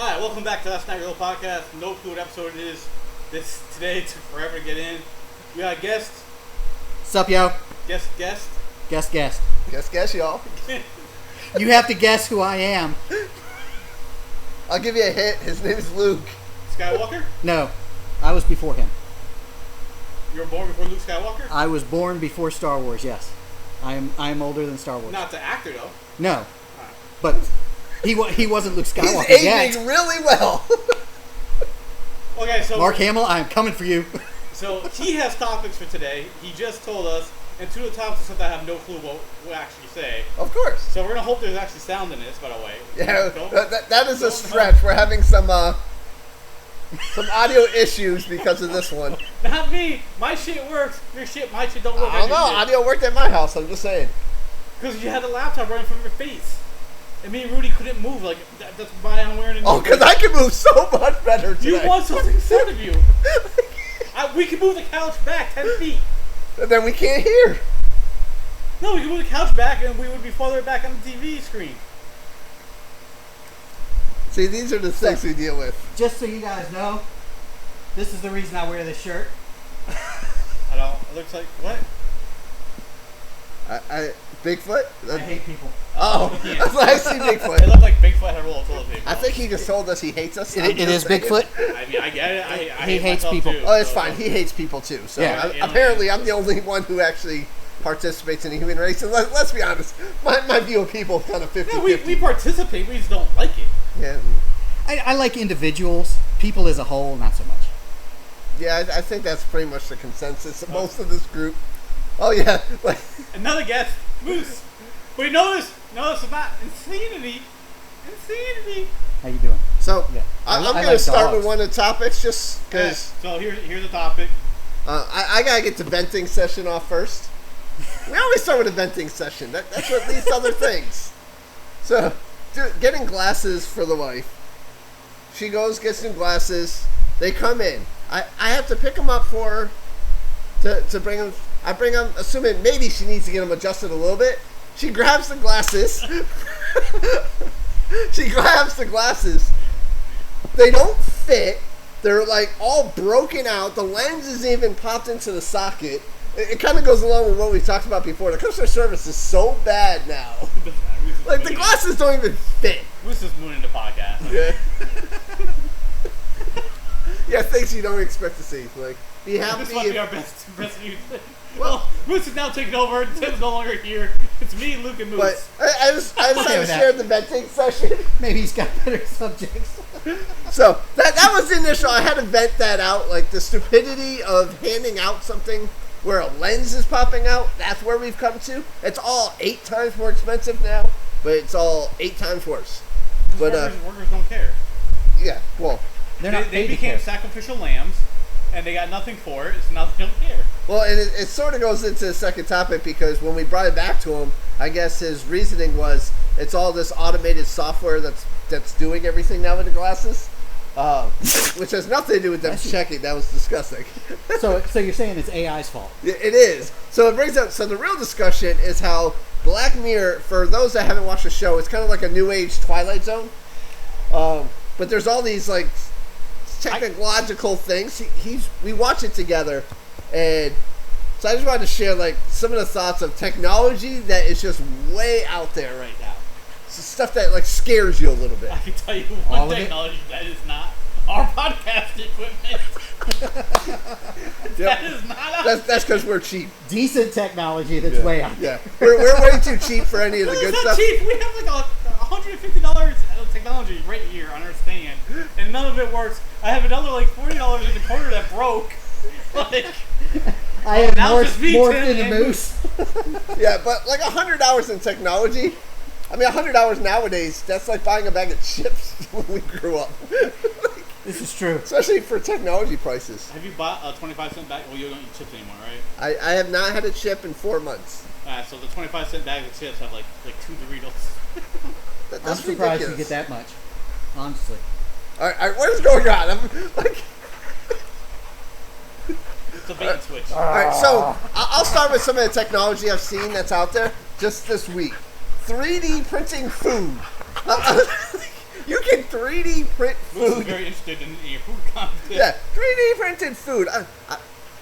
Alright, welcome back to Last Night Real Podcast. No clue what episode it is. This today took forever to get in. We got a guest. Sup, yo? Guest. Guess, y'all. You have to guess who I am. I'll give you a hint. His name is Luke. Skywalker? No, I was before him. You were born before Luke Skywalker? I was born before Star Wars, yes. I am older than Star Wars. Not the actor, though. No, Alright. but he wasn't Luke Skywalker He's yet. aging really well. Okay, so... Mark Hamill, I'm coming for you. So, he has topics for today. He just told us, and two of the topics are something I have no clue what we'll actually say. Of course. So, we're going to hope there's actually sound in this, by the way. Yeah, that is a stretch. We're having some audio issues because of this one. Not me. My shit works. My shit don't work. I don't know. Audio worked at my house. I'm just saying. Because you had the laptop right in front of your face. And me and Rudy couldn't move. Like, that's why I'm wearing a new... Oh, because I can move so much better today. You want something said of you. We can move the couch back 10 feet. And then we can't hear. No, we can move the couch back and we would be farther back on the TV screen. See, these are the things we deal with. Just so you guys know, this is the reason I wear this shirt. I don't... It looks like... What? Bigfoot? I hate people. Oh, Yeah. I see Bigfoot. It looked like Bigfoot had a roll of toilet paper. I think he just told us he hates us. It is Bigfoot. I mean, I get it. I He hate hates myself people. too, Oh, it's so- fine. He hates people too. So Yeah. apparently, I'm the only one who actually participates in the human race. And let's be honest, my view of people is kind of 50-50. No, we participate. We just don't like it. Yeah, I like individuals. People as a whole, not so much. yeah. I think that's pretty much the consensus of most of this group. Oh yeah, like Another guest, Moose. But notice about insanity. How you doing? so. Yeah. I'm I going like to start dogs. with one of the topics just Yeah, because so here's a topic. I gotta get the venting session off first. We always start with a venting session. That's what leads to other things. So, getting glasses for the wife. She goes, gets new glasses. They come in. I have to pick them up for her to bring them. I bring them, assuming maybe she needs to get them adjusted a little bit. She grabs the glasses. She grabs the glasses. They don't fit. They're like all broken out. The lens is even popped into the socket. It kind of goes along with what we talked about before. The customer service is so bad now. Like the glasses don't even fit. Moose is mooning the podcast. Yeah. Yeah, things you don't expect to see. Like, be happy. This might be our best news. Well- Well, Moose is now taking over. Tim's no longer here. It's me, Luke, and Moose. But I just had Okay to with that. share the venting session. Maybe he's got better subjects. So that was the initial. I had to vent that out. Like the stupidity of handing out something where a lens is popping out. That's where we've come to. It's all 8 times more expensive now, but it's all 8 times worse. But workers don't care. yeah, well, They're not They paid to became care. sacrificial lambs, and they got nothing for it. So now they don't care. well, and it sort of goes into the second topic because when we brought it back to him, I guess his reasoning was it's all this automated software that's doing everything now with the glasses, which has nothing to do with them Bless you. checking. That was disgusting. So you're saying it's AI's fault? Yeah, it is. So it brings up. So the real discussion is how Black Mirror, for those that haven't watched the show, it's kind of like a new age Twilight Zone. But there's all these like technological things. We watch it together, and so I just wanted to share like some of the thoughts of technology that is just way out there right now. It's stuff that like scares you a little bit. I can tell you All one of it? technology that is not our podcast equipment. That is not us. That's because we're cheap. Decent technology that's way out there. Yeah, we're way too cheap for any of the No, good it's not stuff. cheap. We have like $150 of technology right here on our stand, and none of it works. I have another like $40 in the corner that broke. Like, I have now more just me, morphed Tim, into and Moose. Yeah, but like $100 in technology. I mean, $100 nowadays, that's like buying a bag of chips when we grew up. This is true. Especially for technology prices. have you bought a 25-cent bag? Well, you don't eat chips anymore, right? I have not had a chip in 4 months. So the 25-cent bags of chips have like 2 Doritos. That's I'm surprised ridiculous. you get that much. Honestly. All right, what is going on? I'm like, It's a bait and switch. all right, so I'll start with some of the technology I've seen that's out there just this week. 3D printing food. You can 3D print Bruce is food. very interested in your food content. Yeah, 3D printed food.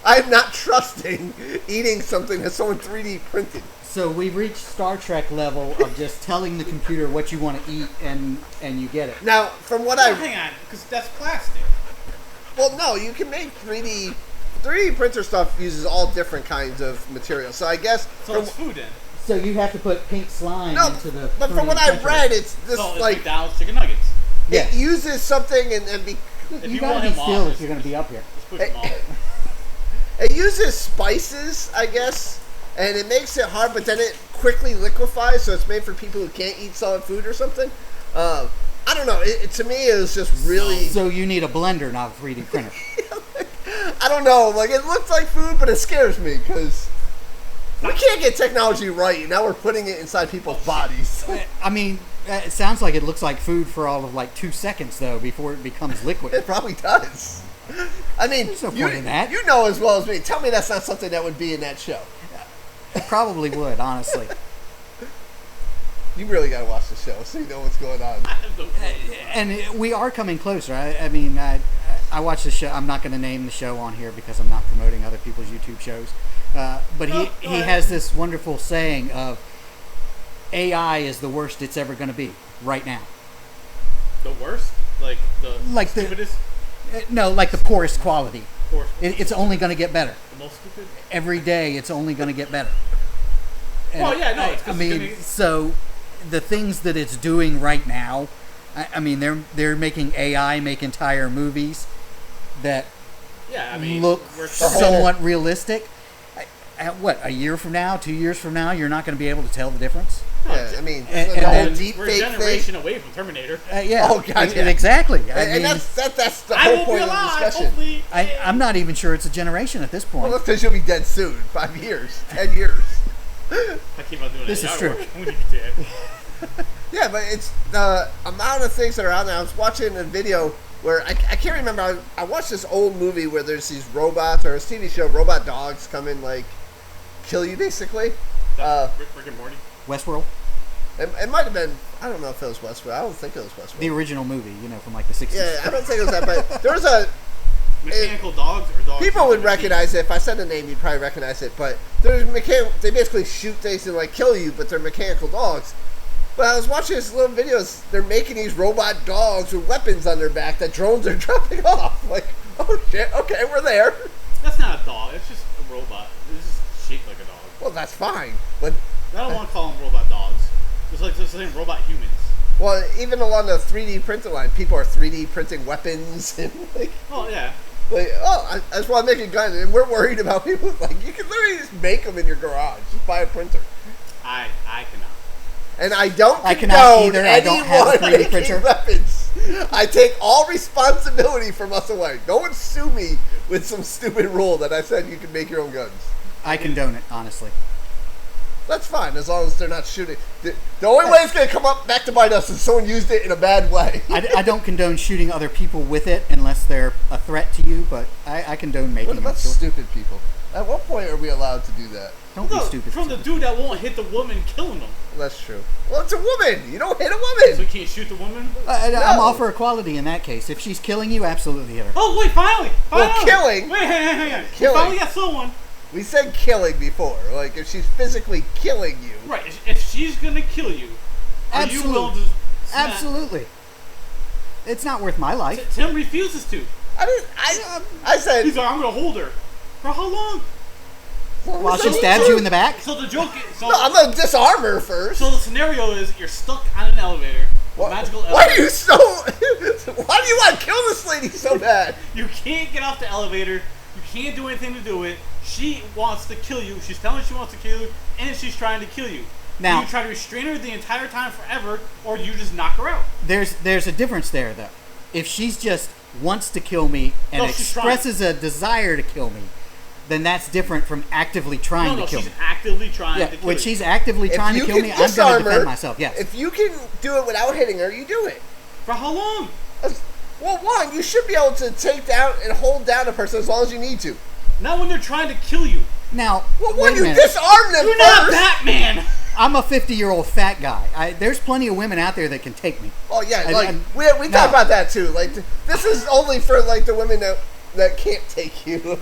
I'm not trusting eating something that someone 3D printed. So we've reached Star Trek level of just telling the computer what you want to eat and you get it. Now, from what Oh, hang on, because that's plastic. Well, no, you can make 3D printer stuff uses all different kinds of materials. So I guess So it's food in. So you have to put pink slime no, into the. but from what 3D I've printer. read, it's this So it's like McDonald's chicken nuggets. Yeah. it uses something and If You you gotta want be him still off, if you're gonna be up here. just push him off. it uses spices, I guess, and it makes it hard. But then it quickly liquefies, so it's made for people who can't eat solid food or something. I don't know. To me, it was just really. So you need a blender, not a 3D printer. I don't know. Like it looks like food, but it scares me because we can't get technology right. Now we're putting it inside people's bodies. I mean, it sounds like it looks like food for all of like 2 seconds though before it becomes liquid. It probably does. I mean, There's no point in that. You know as well as me. Tell me that's not something that would be in that show. It probably would, honestly. You really got to watch the show so you know what's going on. And we are coming closer. I mean, I watch the show. I'm not going to name the show on here because I'm not promoting other people's YouTube shows. But he has this wonderful saying of AI is the worst it's ever going to be right now. The worst? Like the stupidest? No, like the poorest quality. Poorest. It's only going to get better. The most stupid? Every day it's only going to get better. And Well, yeah, no, it's 'cause I it's mean, gonna- so the things that it's doing right now, I mean, they're making AI make entire movies that Yeah, I mean, look we're somewhat realistic. What, a year from now, 2 years from now, you're not going to be able to tell the difference? Yeah, I mean, And the whole then- deep we're a fake generation thing. away from Terminator. Yeah. Oh, God, yeah. Exactly. I And mean, that's the I whole won't be point of the alive, discussion. hopefully. I'm not even sure it's a generation at this point. Well, that's because you'll be dead soon. 5 years. 10 years. I keep on doing This that. is Yeah, true. when you get dead. Yeah, but it's the amount of things that are out there. I was watching a video where I can't remember. I watched this old movie where there's these robots, or a TV show, robot dogs come and like kill you basically. Rick and Morty. Westworld, It might have been. I don't know if it was Westworld. I don't think it was Westworld. the original movie, from like the 60s. Yeah, I don't think it was that. But there was a. Mechanical dogs or dogs? People would machines? recognize it. If I said the name, you'd probably recognize it. But there's they basically shoot things and like kill you, but they're mechanical dogs. But I was watching these little videos. They're making these robot dogs with weapons on their back that drones are dropping off. Like, oh shit! Okay, we're there. That's not a dog. It's just a robot. It's just shaped like a dog. Well, that's fine. But I don't want to call them robot dogs. It's like just saying robot humans. well, even along the 3D printing line, people are 3D printing weapons and like. Oh yeah. I just want to make a gun, and we're worried about people. Like, you can literally just make them in your garage. Just buy a printer. I cannot. And I don't I cannot condone either. I don't have a anyone 3D making printer. weapons. I take all responsibility from us away. No one sue me with some stupid rule that I said you can make your own guns. I condone it, honestly. That's fine, as long as they're not shooting. The only way it's going to come up back to bite us is someone used it in a bad way. I don't condone shooting other people with it unless they're a threat to you, but I condone making What them. about stupid people? At what point are we allowed to do that? Don't be No, stupid. from the dude that won't hit the woman killing them. Well, that's true. Well, it's a woman. You don't hit a So woman. you can't shoot the woman? I'm No. all for equality in that case. If she's killing you, absolutely hit her. Oh, wait, finally! Well, killing- Wait, hang on. killing. We finally got someone. We said killing before. Like, if she's physically killing you. Right, if she's gonna kill you, are you willing to snap? Absolutely. It's not worth my life. Tim refuses to. I said. He's like, I'm gonna hold her. For how long? While she So- stabs you in the back? So the joke is, No, I'm going to disarm her first. so the scenario is you're stuck on an elevator. Magical elevator. Why are you so... Why do you want to kill this lady so bad? You can't get off the elevator. You can't do anything to do it. She wants to kill you. She's telling you she wants to kill you, and she's trying to kill you. Now- do you try to restrain her the entire time forever, or do you just knock her out? There's a difference there, though. If she's just wants to kill me and No, she's expresses a desire to kill me, then that's different from actively trying No, to kill she's me. actively trying Yeah, to kill when you. she's actively If trying you to kill can me, I'm going disarm to defend her, myself. Yes. If you can do it without hitting her, you do it. For how long? Well, one, you should be able to take down and hold down a person as long as you need to. Not when they're trying to kill you. Now, Well, wait when a you minute. disarm them You're first... not Batman! I'm a 50-year-old fat guy. There's plenty of women out there that can take me. Oh yeah, And- we talk about that too. Like this is only for like the women that can't take you. No,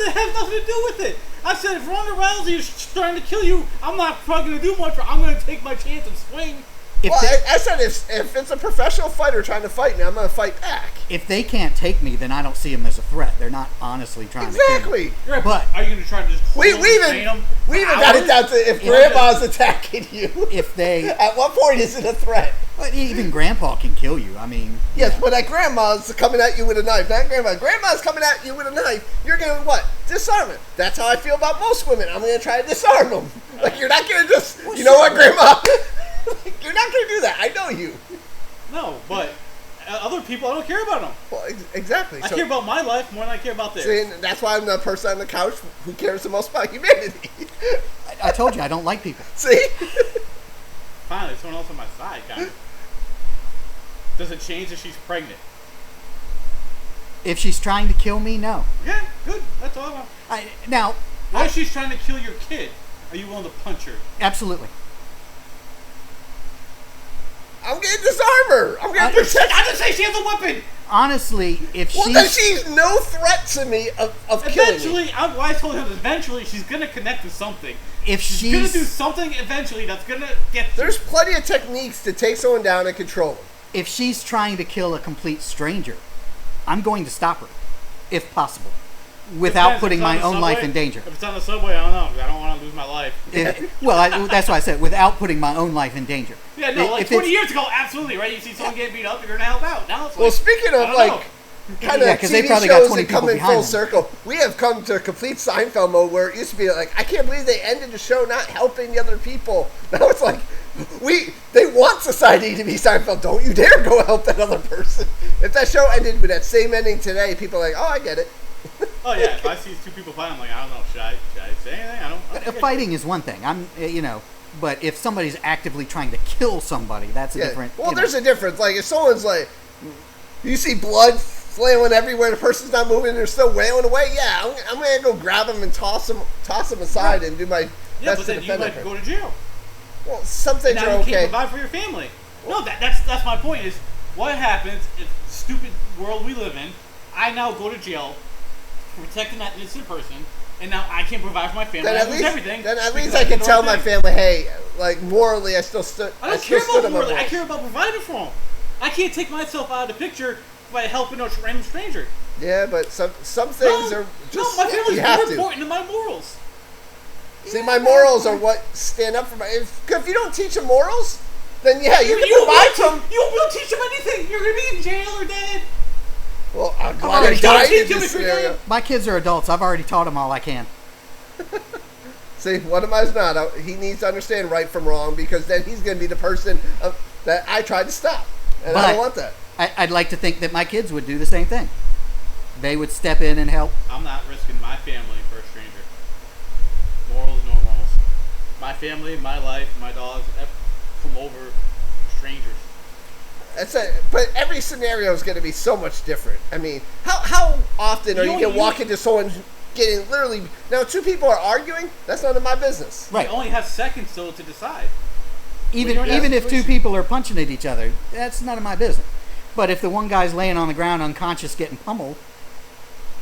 that has nothing to do with it. I said if Ronda Rousey is trying to kill you, I'm not probably going to do much. I'm going to take my chance and swing. Well, I said if it's a professional fighter trying to fight me, I'm going to fight back. If they can't take me, then I don't see them as a threat. They're not honestly trying to kill me. Exactly. Right, But are you going to try to just We restrain them? even got it down to if grandma's attacking you. If they, At what point is it a threat? but even grandpa can kill you. I mean, Yes, but that grandma's coming at you with a knife. That grandma's coming at you with a knife. You're going to what? Disarm it. That's how I feel about most women. I'm going to try to disarm them. Like you're not going to just, you know what, grandma? You're not going to do that. I know you. No, but other people, I don't care about them. Well, exactly. I care about my life more than I care about theirs. See, and that's why I'm the person on the couch who cares the most about humanity. I told you I don't like people. See? Finally, someone else on my side, kind of. Does it change if she's pregnant? If she's trying to kill me, no. Yeah, good. That's all I want. Now, What if she's trying to kill your kid? Are you willing to punch her? absolutely. I'm going to disarm her. I'm going to protect I didn't say she has a weapon. Honestly, if Well, then she's no threat to me of killing me. Eventually, I told him eventually she's gonna connect to something. if She's gonna do she's something eventually that's gonna get. There's plenty of techniques to take someone down and control them. if she's trying to kill a complete stranger, I'm going to stop her, if possible, without Depends, putting if it's on my the own life subway. in danger. If it's on the subway, I don't know. 'Cause I don't want to lose my life. That's why I said without putting my own life in danger. Yeah, no, like If 20 it's- years ago, absolutely, right? You see someone getting beat up, you're gonna help out. Now it's like, Well, speaking I of don't like know. kind of Yeah, 'cause they TV probably got shows 20 that come people in behind full them. circle, we have come to complete Seinfeld mode where it used to be like, I can't believe they ended the show not helping the other people. Now it's like, they want society to be Seinfeld. Don't you dare go help that other person. If that show ended with that same ending today, people are like, oh, I get it. Oh yeah, if I see two people fighting, I'm like, I don't know, should I say anything? I don't think I Fighting is one thing. But if somebody's actively trying to kill somebody, that's a Yeah. different. Well, there's a difference. Like if someone's like, you see blood flailing everywhere, the person's not moving, and they're still wailing away. Yeah, I'm gonna go grab them and toss them aside and do my Yeah, best but to then you defend might them. go to jail. Well, some things Now are you okay. can't provide for your family. No, that's my point. Is what happens if the stupid world we live in? I now go to jail for protecting that innocent person, and now I can't provide for my family. Then I at lose least, everything. then at because least I can did the tell right my thing. family, hey, like morally, I still stood. I don't still care stood about on my morally. I morals. care about providing for them. I can't take myself out of the picture by helping a random stranger. Yeah, but some things are just no, my family's you have more to. important than my morals. See, my morals are what stand up for my. If you don't teach them morals, then yeah, you can won't provide for them. You won't teach them anything. You're gonna be in jail or dead. Well, I'm glad already I died teach in them this if you're dead. scenario. My kids are adults. I've already taught them all I can. See, one of mine's not. He needs to understand right from wrong because then he's going to be the person that I tried to stop, and I But- don't want that. I'd like to think that my kids would do the same thing. They would step in and help. I'm not risking my family for a stranger. Morals, no morals. My family, my life, my dogs, come over strangers. That's it. But every scenario is going to be so much different. I mean, how often are you going to walk into someone getting literally now? Two people are arguing. That's none of my business. Right. You only have seconds though to decide. Even When you're in that if two situation- people are punching at each other, that's none of my business. But if the one guy's laying on the ground unconscious getting pummeled,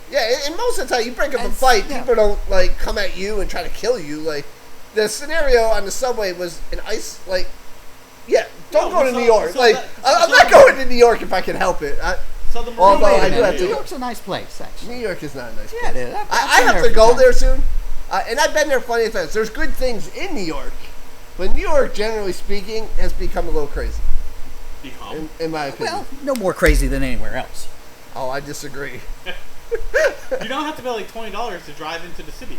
Yeah, and most of the time you break up a That's- fight, yeah. people don't like come at you and try to kill you. Like the scenario on the subway was an ice. Like, yeah, don't No, go to so- New York. so Like, that- I'm so- not going to New York if I can help it. So the Although Marine I do Corps- have to- New York's a nice place, actually. New York is not a nice place. Yeah, it is. I've I been have there to a few go times. there soon, and I've been there plenty of times. There's good things in New York, but New York, generally speaking, has become a little crazy, Become. in my opinion. Well, no more crazy than anywhere else. Oh, I disagree. You don't have to pay like $20 to drive into the city.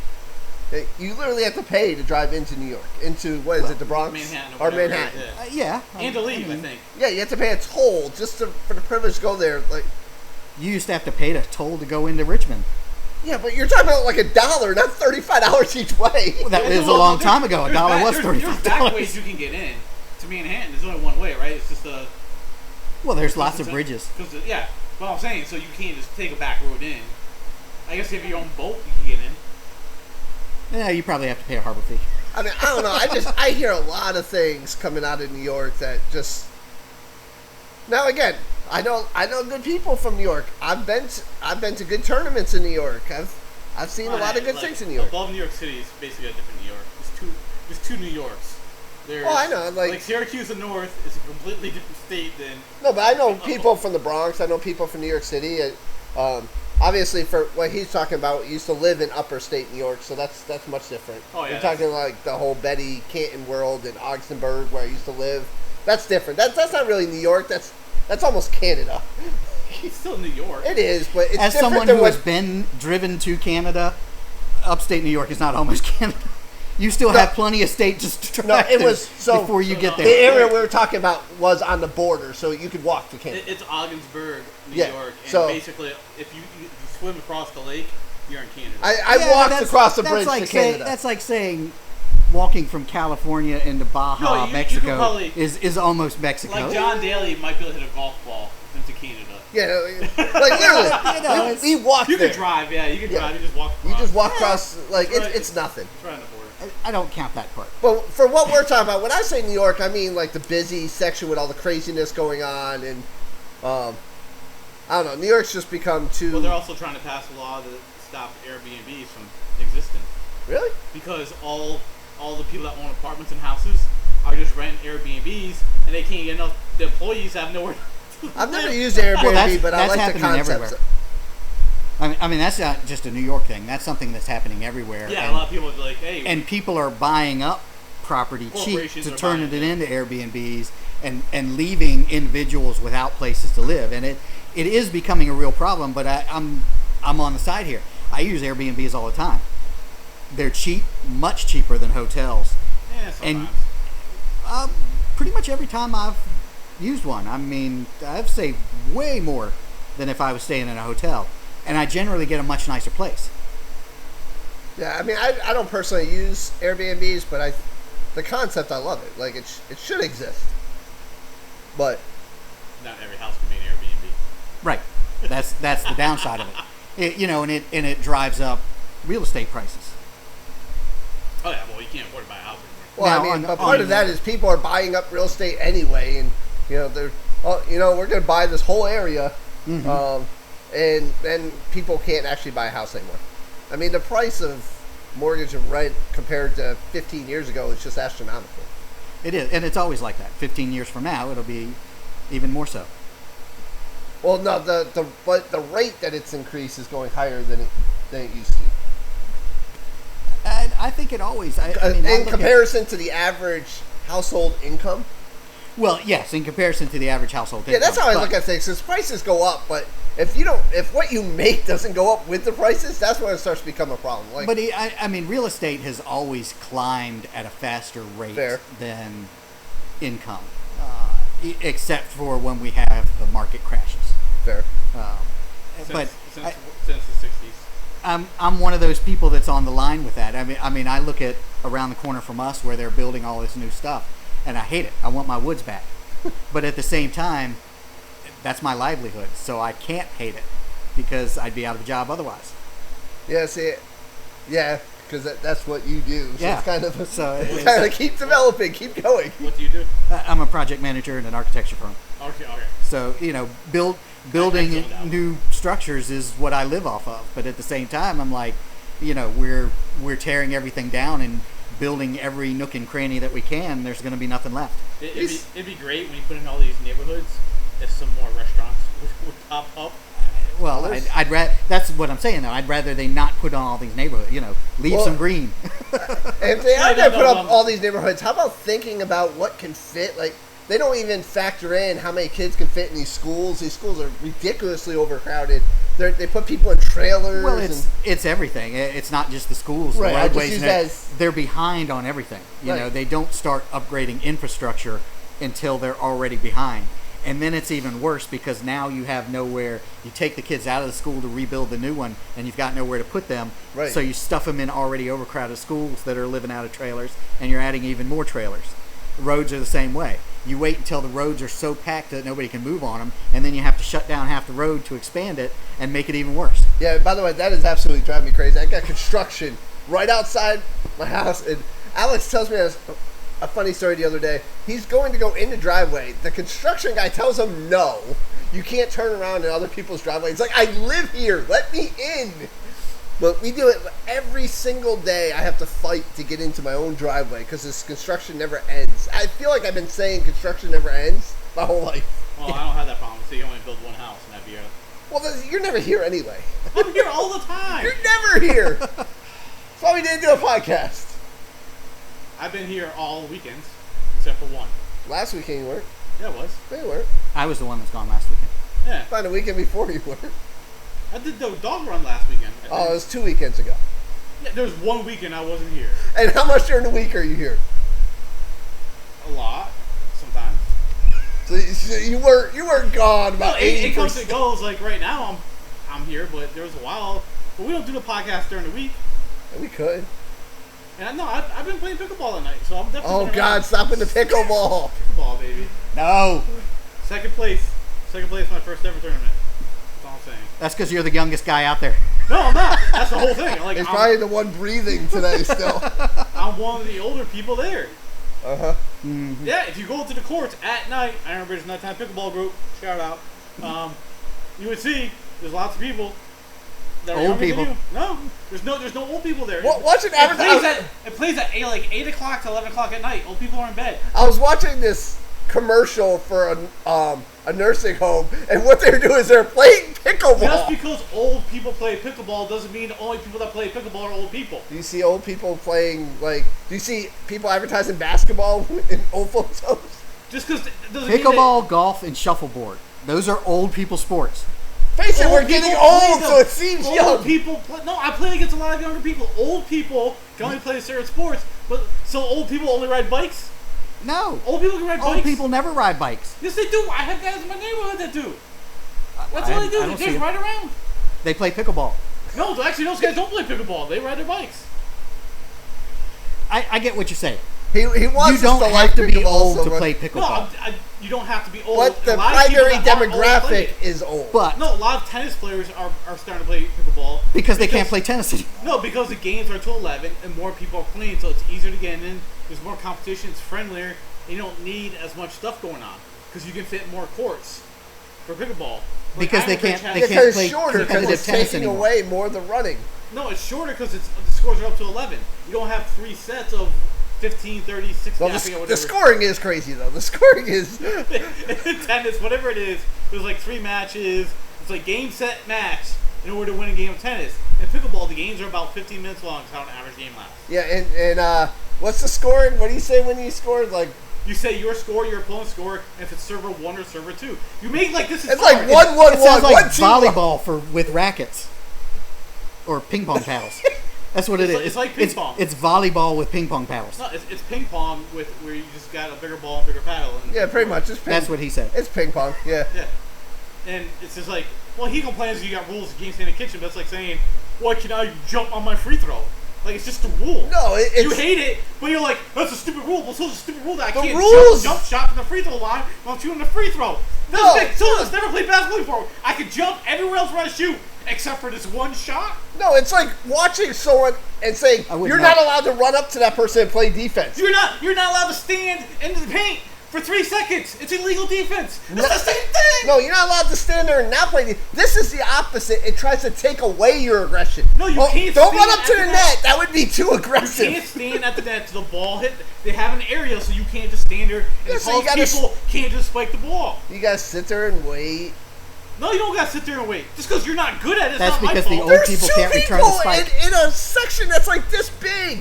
Hey, you literally have to pay to drive into New York, into what is it, the Bronx Manhattan or whatever it Manhattan? is, Yeah. And to leave, I mean, think. Yeah, you have to pay a toll just for the privilege to go there. Like, You used to have to pay a toll to go into Richmond. yeah, but you're talking about like $1, not $35 each way. Well, that Yeah, was a well, long there's- time ago. A there's dollar back- was there's back $35. ways you can get in to Manhattan. There's only one way, right? It's just a. Well, there's lots of bridges. Cause yeah, what I'm saying, so you can't just take a back road in. I guess if you have your own boat, you can get in. Yeah, you probably have to pay a harbor fee. I mean, I don't know. I hear a lot of things coming out of New York that just. Now again, I know good people from New York. I've been to good tournaments in New York. I've seen a lot of good things in New York. Above New York City is basically a different New York. There's two New Yorks. I know. Like Syracuse and North is a completely different state than. No, but I know people from the Bronx. I know people from New York City. Obviously, for what he's talking about, he used to live in upper state New York, so that's much different. Oh, yeah. You're talking like the whole Betty Canton world in Augsburg, where I used to live. That's different. That's not really New York. That's almost Canada. It's still New York. It is, but it's as different someone than who has been driven to Canada, upstate New York is not almost Canada. You still have plenty of state to drive before you get there. The area we were talking about was on the border, so you could walk to Canada. It's Augsburg, New York, and so basically, if you swim across the lake, you're in Canada. I walked across the bridge to Canada. That's like saying walking from California into Baja, Mexico, is almost Mexico. Like John Daly might be able to hit a golf ball into Canada. Yeah, like literally, we walked there. You can drive, yeah, you can drive. You just walk across. You just walk across, like, it's nothing. It's right on the border. I don't count that part. Well, for what we're talking about, when I say New York, I mean like the busy section with all the craziness going on, and I don't know. New York's just become too. Well, they're also trying to pass a law to stop Airbnbs from existing. Really? Because all the people that own apartments and houses are just renting Airbnbs, and they can't get enough. The employees have nowhere. I've never used Airbnb, but I like the concept. Everywhere. I mean, that's not just a New York thing. That's something that's happening everywhere. Yeah, a lot of people are like, hey. And people are buying up property cheap to turn it into Airbnbs and leaving individuals without places to live. And it is becoming a real problem, but I'm on the side here. I use Airbnbs all the time. They're cheap, much cheaper than hotels. Yeah, sometimes. And pretty much every time I've used one, I mean, I've saved way more than if I was staying in a hotel. And I generally get a much nicer place. Yeah, I mean, I don't personally use Airbnbs, but the concept, I love it. Like, it should exist. But not every house can be an Airbnb. Right. That's the downside of it. And it drives up real estate prices. Oh yeah, well you can't afford to buy a house anymore. Well, now, I mean, but part of that is people are buying up real estate anyway, and we're going to buy this whole area. Mm-hmm. And then people can't actually buy a house anymore. I mean, the price of mortgage and rent compared to 15 years ago is just astronomical. It is, and it's always like that. 15 years from now, it'll be even more so. Well, no, but the rate that it's increased is going higher than it used to. I think it always. In comparison to the average household income. Well, yes, in comparison to the average household income. Yeah, that's how I look at things. Since prices go up, but if what you make doesn't go up with the prices, that's when it starts to become a problem. Like, but I mean, real estate has always climbed at a faster rate than income, except for when we have the market crashes. Fair. Since the 60s. I'm one of those people that's on the line with that. I mean, I look at around the corner from us where they're building all this new stuff, and I hate it. I want my woods back. But at the same time, that's my livelihood, so I can't hate it because I'd be out of a job otherwise. Yeah, because that's what you do. So yeah. It's kind of keep developing, keep going. What do you do? I'm a project manager in an architecture firm. Okay. So building new structures is what I live off of. But at the same time, I'm like, we're tearing everything down and building every nook and cranny that we can. There's going to be nothing left. It'd be great when you put in all these neighborhoods if some more restaurants would pop up. Well, I'd rather. That's what I'm saying though. I'd rather they not put on all these neighborhoods. Leave some green. If they are going to put up all these neighborhoods, how about thinking about what can fit? Like, they don't even factor in how many kids can fit in these schools. These schools are ridiculously overcrowded. They put people in trailers. Well, it's everything. It's not just the schools, right, the roadways. They're behind on everything. They don't start upgrading infrastructure until they're already behind. And then it's even worse because now you have nowhere. You take the kids out of the school to rebuild the new one, and you've got nowhere to put them. Right. So you stuff them in already overcrowded schools that are living out of trailers, and you're adding even more trailers. Roads are the same way. You wait until the roads are so packed that nobody can move on them, and then you have to shut down half the road to expand it and make it even worse. Yeah, by the way, that is absolutely driving me crazy. I got construction right outside my house, and Alex tells me a funny story the other day. He's going to go in the driveway. The construction guy tells him, no, you can't turn around in other people's driveway. He's like, I live here. Let me in. But we do it every single day. I have to fight to get into my own driveway because this construction never ends. I feel like I've been saying construction never ends my whole life. Well, I don't have that problem. So you only build one house, and that'd be Well, you're never here anyway. I'm here all the time. You're never here. That's why we didn't do a podcast. I've been here all weekends, except for one. Last weekend you weren't. Yeah, it was. No, you weren't. I was the one that's gone last weekend. Yeah. Find a weekend before you weren't. I did the dog run last weekend. Oh, it was 2 weekends ago. Yeah, there was one weekend I wasn't here. And how much during the week are you here? A lot, sometimes. So you weren't gone about 80%. It comes and goes. Like right now, I'm here, but there was a while. But we don't do the podcast during the week. We could. And I've been playing pickleball at night, so I'm definitely. Oh God, stop in the pickleball. Pickleball, baby. No. Second place, my first ever tournament. That's all I'm saying. That's because you're the youngest guy out there. No, I'm not. That's the whole thing. Like, It's probably the one breathing today still. I'm one of the older people there. Uh-huh. Mm-hmm. Yeah, if you go to the courts at night, I remember there's nighttime pickleball group. Shout out. You would see there's lots of people. That are Old younger people. than you. No, there's no old people there. Watch an It plays at 8 o'clock to 11 o'clock at night. Old people are in bed. I was watching this commercial for a nursing home, and what they're doing is they're playing pickleball. Just because old people play pickleball doesn't mean the only people that play pickleball are old people. Do you see old people playing, like, do you see people advertising basketball in old folks' homes? Just because doesn't mean Pickleball, golf, and shuffleboard. Those are old people sports. Face it, Old we're getting people old, play so it seems old young. people no, I play against a lot of younger people. Old people can only play certain sports, but so old people only ride bikes? No. Old people can ride bikes? Old people never ride bikes. Yes, they do. I have guys in my neighborhood that do. That's I all they do. don't They see just it. ride around. They play pickleball. No, actually, those guys don't play pickleball. They ride their bikes. I get what you're saying. He You wants don't us to have like to be pickleball old so to much. play No, pickleball. you don't have to be old. But the A lot of people primary that aren't old play demographic it. is old. But No, a lot of tennis players are starting to play pickleball. because they can't play tennis anymore. No, because the games are till 11 and more people are playing, so it's easier to get in. There's more competition, it's friendlier, and you don't need as much stuff going on because you can fit more courts for pickleball. Like, Because they Iron can't- Bridge they has- can't Because play it's shorter, because competitive it's tennis taking anymore. away more of the running. No, it's shorter because the scores are up to 11. You don't have 3 sets of 15, 30, 60, Well, I forget the whatever. scoring is crazy, though. The scoring is... In tennis, whatever it is, there's like 3 matches. It's like game, set, match in order to win a game of tennis. In pickleball, the games are about 15 minutes long. Is how an average game lasts. Yeah, and what's the scoring? What do you say when you score? Like, You say your score, your opponent's score, and if it's server 1 or server 2. You make like this is it's like hard. 1-1-1. It sounds like 1-2-1. volleyball with rackets or ping pong paddles. That's what it is. It's like ping pong. It's volleyball with ping pong paddles. No, it's ping pong with where you just got a bigger ball and bigger paddle. And Yeah, pretty much. It's ping. That's what he said. It's ping pong. Yeah. Yeah. And it's just like, well, he complains you got rules you can't stay in the kitchen, but it's like saying, why can I jump on my free throw? Like, it's just a rule. No, it's... You hate it, but you're like, that's a stupid rule. Well, so it's a stupid rule that I can't rules- jump shot from the free throw line while I'm shooting the free throw. No, It's never played basketball before. I can jump everywhere else where I shoot, except for this one shot. No, it's like watching someone and saying, I would you're not. not allowed to run up to that person and play defense. You're not allowed to stand into the paint for 3 seconds. It's illegal defense. It's the same thing. No, you're not allowed to stand there and not play. This is the opposite. It tries to take away your aggression. No, you can't Don't stand run up to at the the net. net. That would be too You aggressive. can't stand at the net to the ball hit. They have an area so you can't just stand there and Yeah, the so you tallest gotta people can't just spike the ball. You guys sit there and wait. No, you don't gotta sit there and wait. Just because you're not good at it, it's That's not my because the fault. old There's people two can't return people the spike. in a section that's like this big.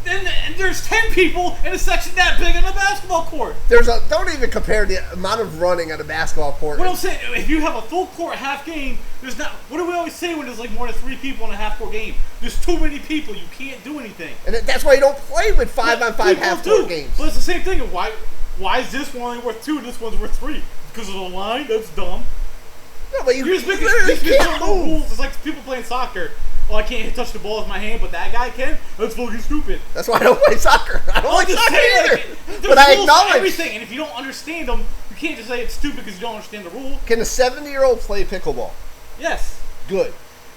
And there's 10 people in a section that big on a basketball court. Don't even compare the amount of running on a basketball court. What I'm saying, if you have a full court half game, there's not. What do we always say when there's like more than 3 people in a half court game? There's too many people. You can't do anything. And that's why you don't play with 5-on-5 People half do. court games. But it's the same thing. Why is this one only worth 2 and this one's worth 3? Because of the line? That's dumb. No, but you You're just literally making can't no move. rules. It's like people playing soccer. Oh, I can't touch the ball with my hand, but that guy can. That's fucking stupid. That's why I don't play soccer. I don't like I'm just soccer saying, either. like, But there's I rules for acknowledge. everything, and if you don't understand them, you can't just say it's stupid because you don't understand the rule. Can a 70-year-old play pickleball? Yes. Good.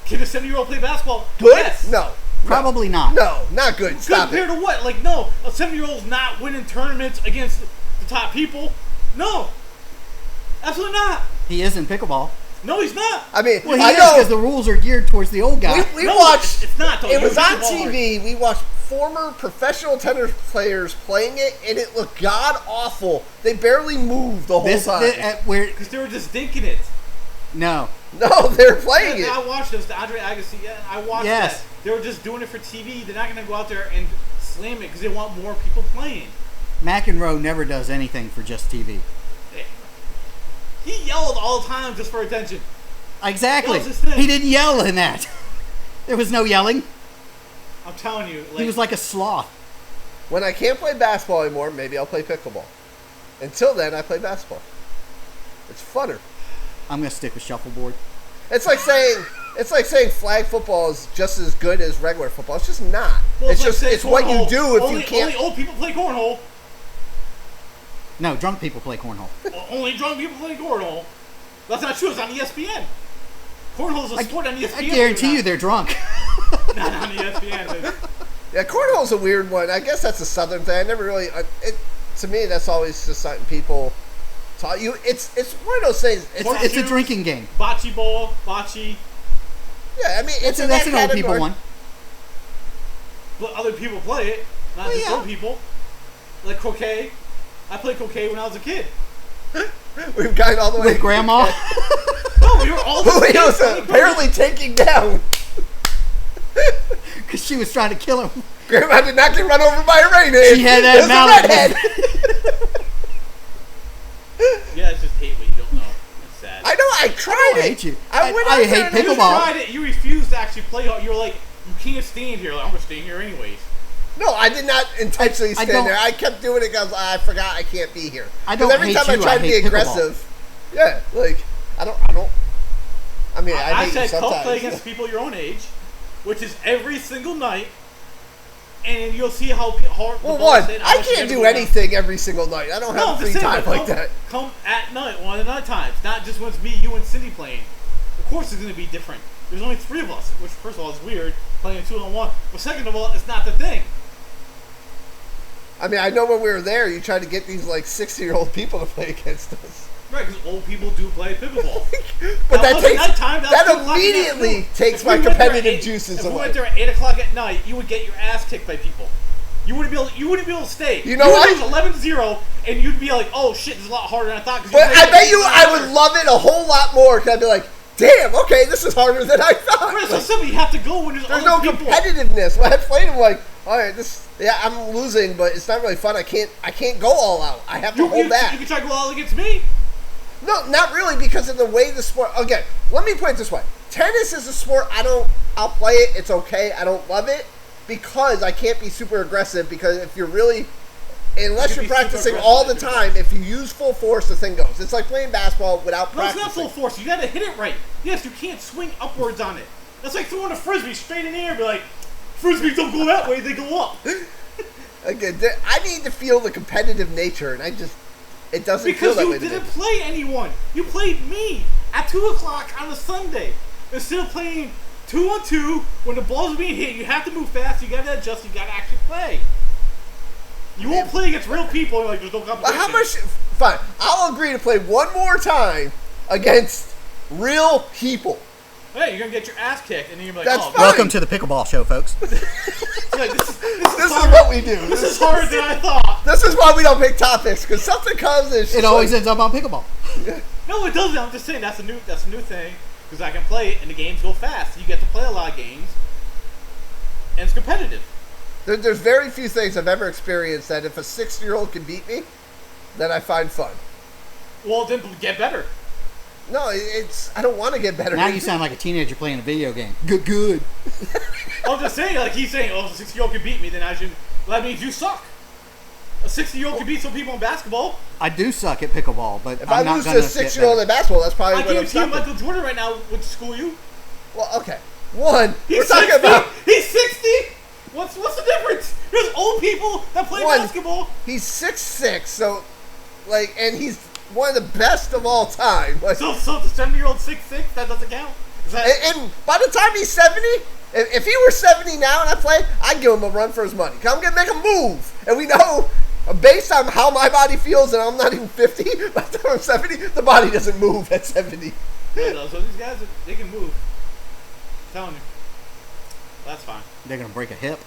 Can a 70-year-old play basketball? Good? Yes. No. Probably not. No, not good. Stop Compared it. to what? Like, no, a 7-year-old's not winning tournaments against the top people. No. Absolutely not. He is in pickleball. No, he's not. I mean, Well, he I is know. because the rules are geared towards the old guy. We No, watched. it's not, though. It You're was on pickleball. TV. We watched former professional tennis players playing it, and it looked god awful. They barely moved the whole time. Because they were just dinking it. No. No, they're playing I it. watched this, the Andre Agassi. Yeah, I watched Yes. that. They were just doing it for TV. They're not going to go out there and slam it because they want more people playing. McEnroe never does anything for just TV. He yelled all the time just for attention. Exactly. That was his thing. He didn't yell in that. There was no yelling. I'm telling you. Like, He was like a sloth. When I can't play basketball anymore, maybe I'll play pickleball. Until then, I play basketball. It's funner. I'm going to stick with shuffleboard. It's like saying flag football is just as good as regular football. It's just not. well, It's like just saying it's what you cornhole. do if Only- you can't. Only old people play cornhole. No, drunk people play cornhole. Only drunk people play cornhole. That's not true. It's on ESPN. Cornhole's a sport on ESPN. I guarantee you they're drunk. Not on ESPN. Dude. Yeah, cornhole's a weird one. I guess that's a southern thing. I never really. To me, that's always just something people taught you. It's one of those things. It's a drinking game. Bocce ball, bocce. Yeah, I mean, it's in That's that an old people category. one. But other people play it, not Well, just yeah. old people. Like croquet. I played croquet when I was a kid. We've gotten all the way. With grandma. No, we were all Who just he kids was playing apparently taking down. Because she was trying to kill him. Grandma did not get run over by a rain. She had It that was a mallet. redhead. Yeah, it's just hate what you don't know. It's sad. I know. I tried I it. hate you. I went I out there hate and You pickleball. tried it. You refused to actually play hard. You were like, you can't stand here. Like, I'm gonna stay here anyways. No, I did not intentionally I stand don't- there. I kept doing it because I forgot I can't be here. I 'Cause don't every hate time I you, try I to be hate pickleball. aggressive, yeah, like I don't. I mean, I I hate you said, come play sometimes. against people your own age, which is every single night, and you'll see how hard. Well, the ball one, is and how I much you can't have to do go down. anything every single night. I don't No, have I'm free just saying, time but like that. Come at night, one of the night times, not just when it's me, you, and Cindy playing. Of course, it's going to be different. There's only 3 of us, which first of all is weird playing 2-on-1, but second of all, it's not the thing. I mean, I know when we were there, you tried to get these like 60-year-old people to play against us. Right, because old people do play pickleball. But Now, that wasn't takes nighttime, that was 2 o'clock in the immediately afternoon. takes If my we went there at competitive 8 juices If we away. went there at 8 o'clock at night, you would get your ass kicked by people. You wouldn't be able to stay. You know you what? would lose 11-0, and you'd be like, "Oh shit, this is a lot harder than I thought." 'cause But you I played bet you it I would love it a whole lot more because I'd be like, damn, okay, this is harder than I thought. Right, so simple. You have to go when there's There's other no people. competitiveness. When I played, I'm like, all right, I'm losing, but it's not really fun. I can't go all out. I have to hold You back. can try to go all against me. No, not really, because of the way the sport. Again, let me put it this way: tennis is a sport I'll play it. It's okay. I don't love it because I can't be super aggressive. Because if you're really, unless You you're can be super practicing aggressive all the if you're time, if you use full force, the thing goes. It's like playing basketball without No, it's practicing. not full force. You got to hit it right. Yes, you can't swing upwards on it. That's like throwing a frisbee straight in the air. Be like, frisbees don't go that way; they go up. Again, I need to feel the competitive nature, and it doesn't feel Because that you way to me. didn't play anyone. You played me at 2 o'clock on a Sunday. Instead of playing 2-on-2, when the ball's being hit, you have to move fast, you gotta adjust, you gotta actually play. You won't play against real people, like there's no But competition. how much? Fine, I'll agree to play one more time against real people. Hey, you're gonna get your ass kicked, and then you're like, That's oh, fine. Welcome to the pickleball show, folks. you're like, this This is harder. what we do. This is harder than I thought. This is why we don't pick topics, because something comes and it's It just always like, ends up on pickleball. No, it doesn't. I'm just saying that's a new thing because I can play it, and the games go fast. You get to play a lot of games, and it's competitive. there's very few things I've ever experienced that if a 6-year-old can beat me, that I find fun. Well, then get better. No, it's I don't want to get better. Now you sound like a teenager playing a video game. Good. I'm just saying, like he's saying, oh, if a 60-year-old can beat me, then that means you suck. A 60-year-old can beat some people in basketball. I do suck at pickleball, but If I'm I not lose to gonna a 6-year-old in basketball, that's probably I what I'm guarantee you stopping. Michael Jordan right now would school you. Well, okay. One, He's we're talking 60. about He's 60. What's the difference? There's old people that play One. basketball. he's 6'6", so like, and he's one of the best of all time. Like, So the 70-year-old 6'6", that doesn't count. Is that, and by the time he's 70, If he were 70 now and I played, I'd give him a run for his money. 'Cause I'm going to make him move. And we know, based on how my body feels, and I'm not even 50, by the time I'm 70, the body doesn't move at 70. No, so these guys, they can move. I'm telling you. That's fine. They're gonna break a hip.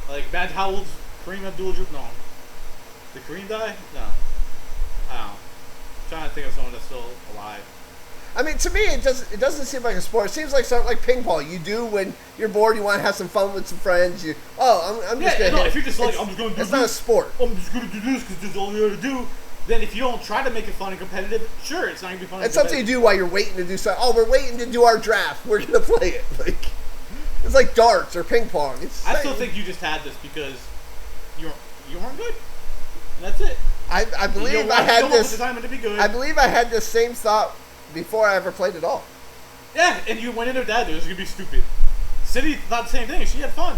Like, imagine how old Kareem Abdul-Jabbar? No. Did Kareem die? No. I don't know. I'm trying to think of someone that's still alive. I mean, to me, it doesn't seem like a sport. It seems like something like ping pong. You do when you're bored, you want to have some fun with some friends. I'm just going to hit. If you're just like, I'm just going to do it's this. not a sport. I'm just going to do this because this is all you got to do. Then if you don't try to make it fun and competitive, sure, it's not going to be fun and It's something you do while you're waiting to do something. Oh, we're waiting to do our draft. We're going to play it. Like, it's like darts or ping pong. I still think you just had this because you weren't good. And that's it. I believe I had this. I believe I had this same thought before I ever played at all. Yeah, and you went in there, Dad, it was going to be stupid. City thought the same thing. She had fun.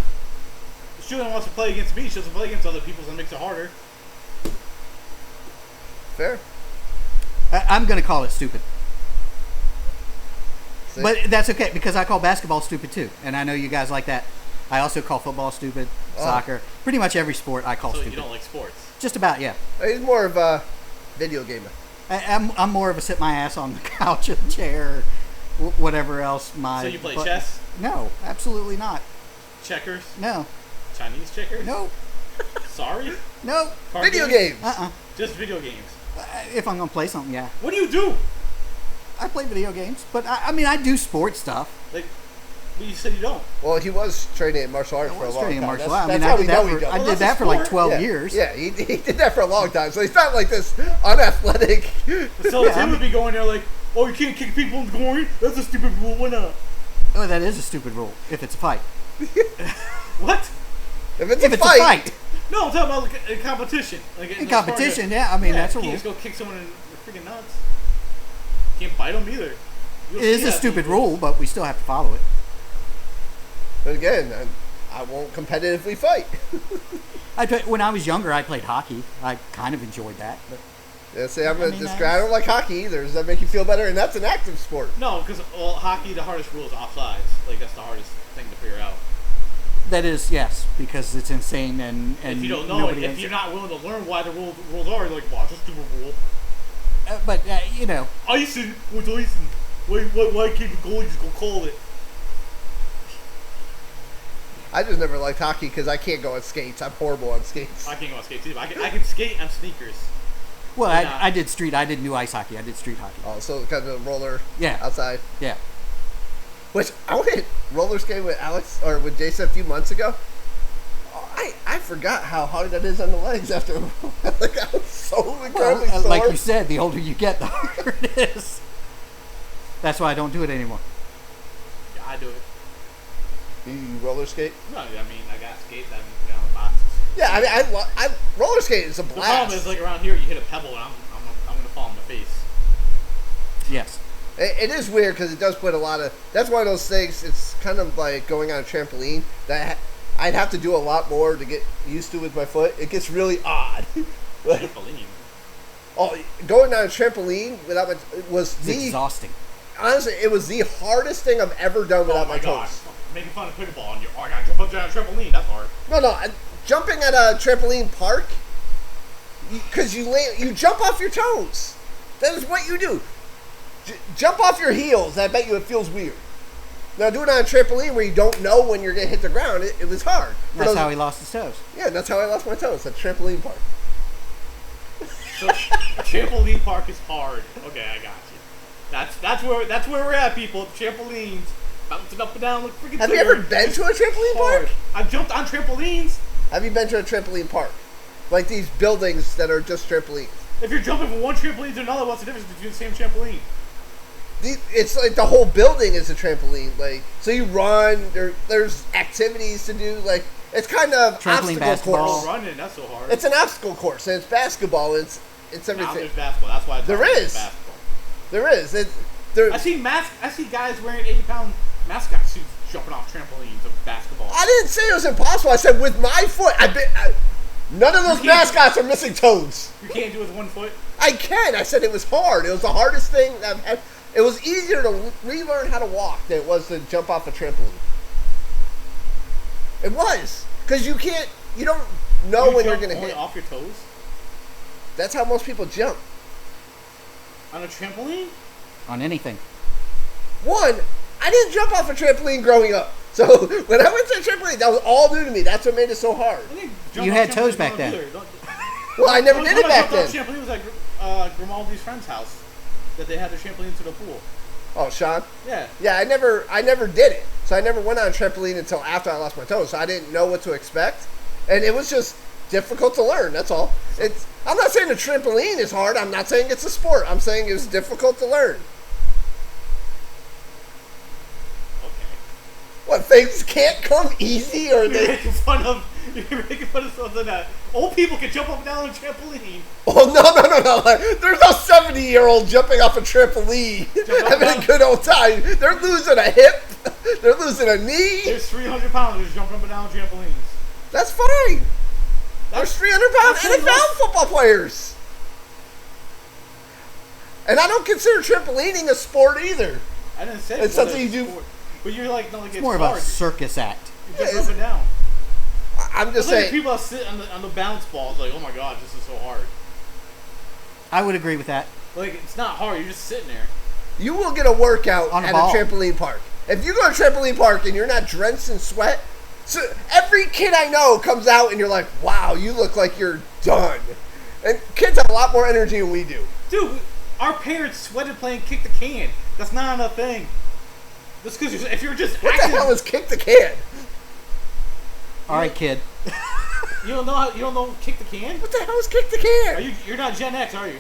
She doesn't want to play against me. She doesn't play against other people, so it makes it harder. Fair. I'm going to call it stupid. See? But that's okay, because I call basketball stupid too. And I know you guys like that. I also call football stupid, soccer. Pretty much every sport I call so stupid. You don't like sports? Just about, yeah. He's more of a video gamer. I'm more of a sit my ass on the couch or the chair or whatever else. So you play chess? No, absolutely not. Checkers? No. Chinese checkers? No. Sorry? No. Video games. Just video games. If I'm going to play something, yeah. What do you do? I play video games, but I mean, I do sports stuff. Like, but you said you don't. Well, he was training in martial arts for a long time. I did that for like 12 years. Yeah, he did that for a long time, so he's not like this unathletic. So Tim would be going there like, oh, you can't kick people in the groin? That's a stupid rule. Why not? Oh, that is a stupid rule if it's a fight. What? If it's a fight. No, I'm talking about like in competition. Like in competition, yeah. I mean, that's a rule. You can't just go kick someone in the freaking nuts. You can't bite them either. It is a stupid rule, but we still have to follow it. But again, I won't competitively fight. When I was younger, I played hockey. I kind of enjoyed that. But yeah, see, I don't like hockey either. Does that make you feel better? And that's an active sport. No, because hockey, the hardest rule is offsides. Like, that's the hardest thing to figure out. That is, yes, because it's insane and if you don't know, if you're not willing to learn why the rules are, you're like, watch a stupid rule. But you know, icing. What's icing? Why can't the goalie just go call it? I just never liked hockey because I can't go on skates. I'm horrible on skates. I can't go on skates either. I can skate on sneakers. Well, I did new ice hockey. I did street hockey. Oh, so kind of roller outside. Yeah. Which I went roller skating with Alex or with Jason a few months ago. Oh, I forgot how hard that is on the legs after like I was so incredibly sore. Like you said, the older you get, the harder it is. That's why I don't do it anymore. Yeah, I do it. You roller skate? No, I mean I got skates. I got on the boxes. Yeah, I mean I roller skate is a blast. The problem is like around here, you hit a pebble and I'm gonna fall on my face. Yes. It is weird because it does put a lot of. That's one of those things. It's kind of like going on a trampoline that I'd have to do a lot more to get used to with my foot. It gets really odd. Trampoline. Oh, going on a trampoline without my was exhausting. Honestly, it was the hardest thing I've ever done without my toes. Making fun of pickleball and I gotta jump up on a trampoline. That's hard. No, jumping at a trampoline park because you jump off your toes. That is what you do. Jump off your heels. I bet you it feels weird. Now, do it on a trampoline where you don't know when you're going to hit the ground. It was hard. That's how he lost his toes. Yeah, that's how I lost my toes. At trampoline park. So, a trampoline park is hard. Okay, I got you. That's where we're at, people. Trampolines, bouncing up and down, look freaking. Have you ever been to a trampoline park? I've jumped on trampolines. Have you been to a trampoline park? Like these buildings that are just trampolines. If you're jumping from one trampoline to another, what's the difference between the same trampoline? It's like the whole building is a trampoline. Like, so you run. There's activities to do. Like, it's kind of trampoline obstacle course. Running, that's so hard. It's an obstacle course, and it's basketball. It's everything. Now there's basketball. That's why there is. Basketball. There is. I see guys wearing 80-pound mascot suits jumping off trampolines of basketball. I didn't say it was impossible. I said with my foot. None of those mascots are missing toes. You can't do it with one foot? I can. I said it was hard. It was the hardest thing I've had. It was easier to relearn how to walk than it was to jump off a trampoline. It was. Because you don't know when you're going to only hit. off your toes? That's how most people jump. On a trampoline? On anything. One, I didn't jump off a trampoline growing up. So when I went to a trampoline, that was all new to me. That's what made it so hard. You had toes back then. Well, I never did it back then. The trampoline was at Grimaldi's friend's house that they had their trampoline to the pool. Oh, Sean? Yeah. Yeah, I never did it. So I never went on a trampoline until after I lost my toes. So I didn't know what to expect. And it was just difficult to learn, that's all. I'm not saying the trampoline is hard. I'm not saying it's a sport. I'm saying it was difficult to learn. Okay. What, things can't come easy, or You're they... making fun of something that old people can jump up and down on a trampoline. Oh, no. There's no 70-year-old jumping off a trampoline having a good old time. They're losing a hip. They're losing a knee. There's 300 pounders jumping up and down trampolines. That's fine. There's 300-pound NFL football players. And I don't consider trampolining a sport either. I didn't say it's something you do. Sport. But you're like, no, like It's more of a circus act. You jump up and down. I'm just saying. People that sit on the bounce balls, like, oh my god, this is so hard. I would agree with that. Like, it's not hard. You're just sitting there. You will get a workout at a trampoline park. If you go to a trampoline park and you're not drenched in sweat, so every kid I know comes out and you're like, wow, you look like you're done. And kids have a lot more energy than we do. Dude, our parents sweated playing kick the can. That's not a thing. Just because if you're just what acting, the hell is kick the can? All right, kid. You don't know kick the can? What the hell is kick the can? You're not Gen X, are you?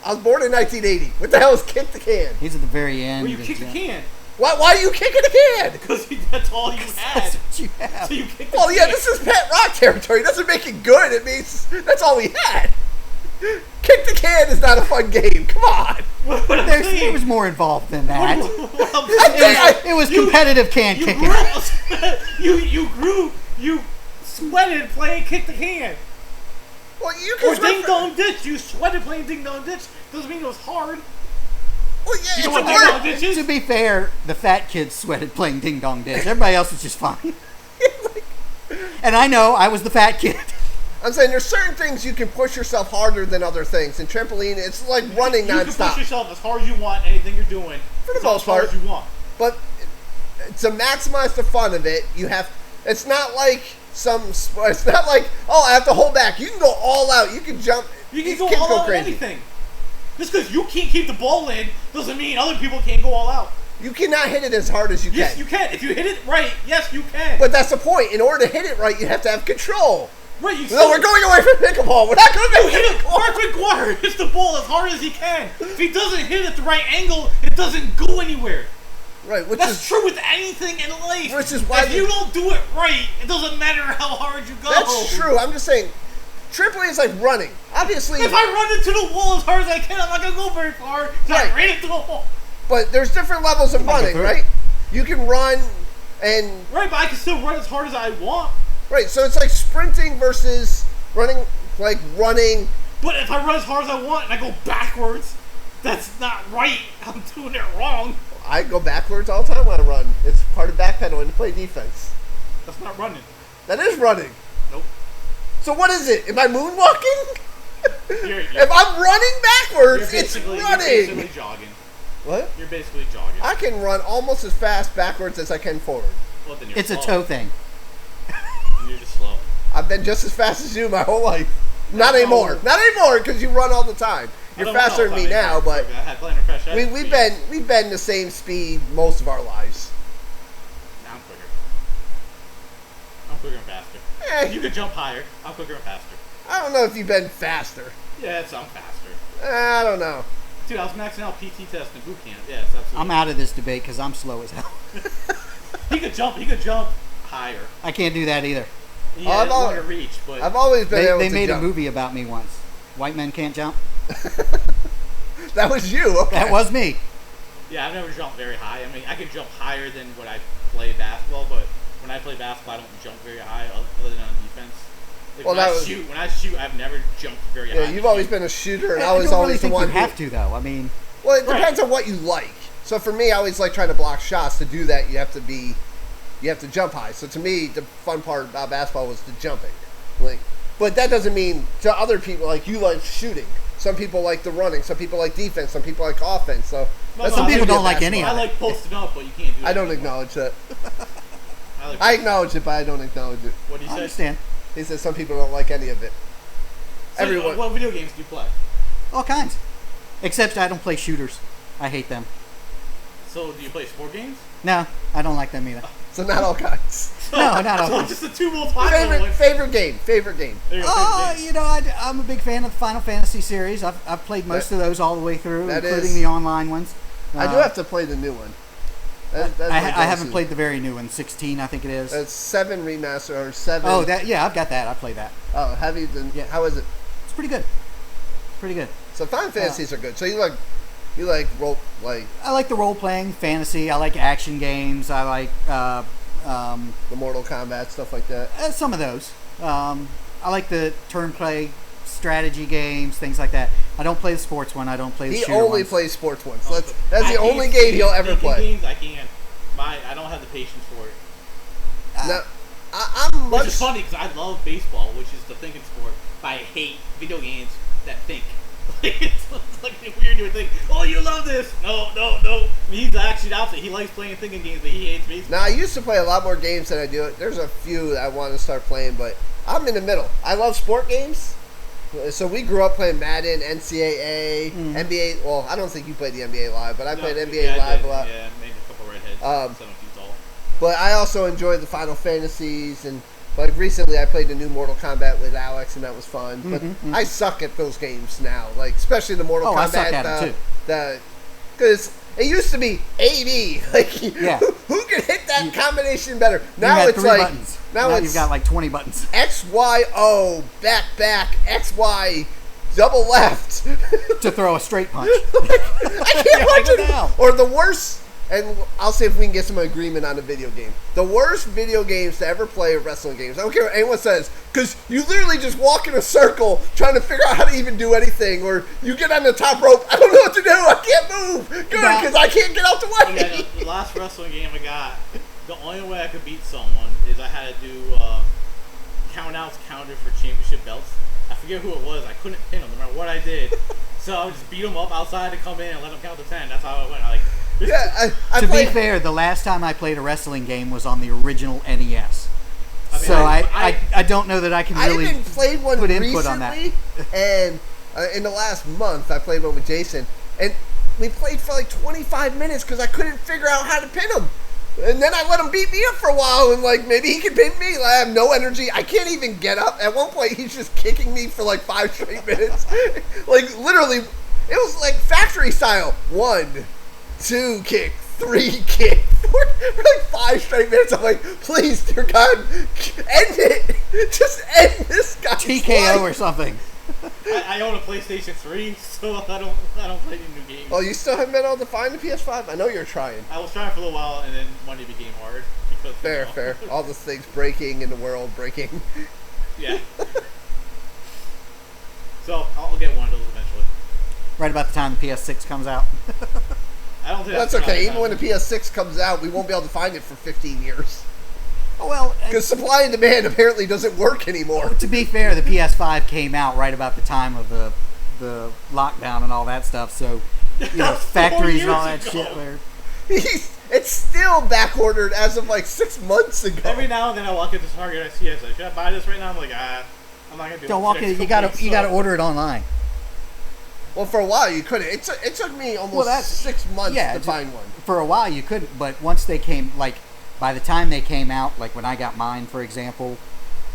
I was born in 1980. What the hell is kick the can? He's at the very end. Well, you kick the can. Why are you kicking the can? Because that's all you had. That's what you have. So you kick the Well, can. yeah, this is pet rock territory. It doesn't make it good. It means that's all we had. Kick the can is not a fun game. Come on. There was more involved than that. It was competitive can kicking. You sweated playing kick the can. Well, you Or can ding dong ditch. You sweated playing ding dong ditch. Doesn't mean it was hard. Well, yeah, You it's know what a ding word. dong ditch is? To be fair, the fat kids sweated playing ding dong ditch. Everybody else was just fine. And I know I was the fat kid. I'm saying there's certain things you can push yourself harder than other things. And trampoline, it's like running You can nonstop. push yourself as hard as you want. Anything you're doing, For the as most hard part. as you want. But to maximize the fun of it, you have. It's not like it's not like, oh, I have to hold back. You can go all out. You can jump. You can These go kids all out on crazy. anything. Just because you can't keep the ball in doesn't mean other people can't go all out. You cannot hit it as hard as you Yes, can. you can. If you hit it right, yes, you can. But that's the point. In order to hit it right, you have to have control. right, you No, we're going away from pickleball. We're not going to make hit it. pickleball. Mark McGuire hits the ball as hard as he can. If he doesn't hit it at the right angle, it doesn't go anywhere. Right, which That's is true with anything in life. Which is why if you don't do it right, it doesn't matter how hard you go. that's true. I'm just saying, trampoline is like running. Obviously, If I run into the wall as hard as I can, I'm not gonna go very far. So Right. I ran into the wall. but there's different levels of running, right? You can run and Right, but I can still run as hard as I want. right. So it's like sprinting versus running. Like running. But if I run as hard as I want and I go backwards, that's not right. I'm doing it wrong. I go backwards all the time when I run. It's part of backpedaling to play defense. That's not running. That is running. Nope. So what is it? Am I moonwalking? You're If I'm running backwards, it's You're running. basically jogging. What? You're basically jogging. I can run almost as fast backwards as I can forward. Well, then you're It's a slow. toe thing. You're just slow. I've been just as fast as you my whole life. Not No. anymore. Not anymore because you run all the time. I You're don't faster know than if me I'm now, but I had plenty of fresh air. we've been the same speed most of our lives. Now I'm quicker. I'm quicker and faster. Eh, You could jump higher. I'm quicker and faster. I don't know if you've been faster. Yes, I'm faster. I don't know. Dude, I was maxing out PT test in boot camp. Yes, absolutely. I'm out of this debate because I'm slow as hell. He could jump higher. I can't do that either. He Oh, had I've al- longer reach, but I've always been able They to made jump. a movie about me once. White men can't jump. That was you. Okay. That was me. yeah, I've never jumped very high. I mean, I can jump higher than when I play basketball, but when I play basketball, I don't jump very high other than on defense. Like Well, when I shoot, I've never jumped very high. Yeah, you've always been a shooter, and I was don't always really think the one you have to though. I mean, Well, it depends on what you like. So for me, I always like trying to block shots. To do that, you have to be you have to jump high. So to me, the fun part about basketball was the jumping. Like, but that doesn't mean to other people, like, you like shooting. Some people like the running. Some people like defense. Some people like offense. So some people don't like any of it. I like posting up, but you can't do it. I don't acknowledge that. I acknowledge it, but I don't acknowledge it. What do you say? I understand. He says some people don't like any of it. So, Everyone. what video games do you play? All kinds. Except I don't play shooters. I hate them. So, do you play sport games? No, I don't like them either. So not all kinds. No, not all So kinds. just the two most popular ones. Favorite game. Favorite game. There you go, favorite game. You know, I'm a big fan of the Final Fantasy series. I've played most of those all the way through, including the online ones. I do have to play the new one. I haven't played the very new one, 16, I think it is. It's 7 remaster or 7. Oh, I've got that. I played that. Oh, have you? Yeah. How is it? It's pretty good. Pretty good. So Final Fantasies are good. So you like role like. I like the role playing fantasy. I like action games. I like the Mortal Kombat stuff like that. Some of those. I like the turn play strategy games, things like that. I don't play the sports one. I don't play the shooter He only ones. plays sports ones. That's the only game he'll ever play. Games, I can't. I don't have the patience for it. Now, I'm Which is funny because I love baseball, which is the thinking sport, but I hate video games that think. It's like weird to think, oh, you love this. No. He's actually the opposite. He likes playing thinking games, but he hates baseball. Now, I used to play a lot more games than I do. There's a few that I want to start playing, but I'm in the middle. I love sport games. So we grew up playing Madden, NCAA, NBA. Well, I don't think you played the NBA Live, but I played NBA Live a lot. Yeah, maybe a couple redheads. 7 feet tall. But I also enjoy the Final Fantasies, and like recently I played the new Mortal Kombat with Alex, and that was fun. But I suck at those games now, like especially the Mortal Kombat. I suck at it too. Because it used to be 80. Like, yeah. who could hit that combination better? Now you had it's 3 like buttons. now you've got like 20 buttons. X, Y, O, back, X, Y, double left to throw a straight punch. I can't imagine. Or the worst, and I'll see if we can get some agreement on a video game. The worst video games to ever play are wrestling games. I don't care what anyone says, because you literally just walk in a circle trying to figure out how to even do anything, or you get on the top rope, I don't know what to do, I can't move. Good, because I can't get out the way. Yeah, the last wrestling game I got, the only way I could beat someone is I had to do count-outs counter for championship belts. I forget who it was. I couldn't pin him no matter what I did. So I would just beat him up outside to come in and let him count to 10. That's how it went. To be fair, the last time I played a wrestling game was on the original NES. I don't know that I can really I even played one put recently, input on that. And in the last month I played one with Jason, and we played for like 25 minutes because I couldn't figure out how to pin him. And then I let him beat me up for a while, and like maybe he can pin me. Like, I have no energy. I can't even get up. At one point, he's just kicking me for like 5 straight minutes. Like literally, it was like factory style. 1, 2 kick, 3 kick, 4, for like 5 straight minutes. I'm like, please, dear God, end it. Just end this guy's TKO life. or something. I own a PlayStation 3, so I don't play any new games. Oh, you still haven't been able to find the PS5? I know you're trying. I was trying for a little while, and then money became hard. Because, Fair. All the things breaking in the world, breaking. Yeah. So I'll get one of those eventually. Right about the time the PS6 comes out. I don't think That's okay. Even when the PS6 comes out, we won't be able to find it for 15 years. Well, because supply and demand apparently doesn't work anymore. To be fair, the PS5 came out right about the time of the lockdown and all that stuff. So, factories and all that shit. It's still back ordered as of like 6 months ago. Every now and then I walk into Target, I see it. Should I buy this right now? I'm like, I'm not gonna be. Don't walk in. You gotta order it online. Well, for a while you couldn't. It took me almost 6 months to find one. For a while you couldn't, but once they came, like by the time they came out, like when I got mine, for example,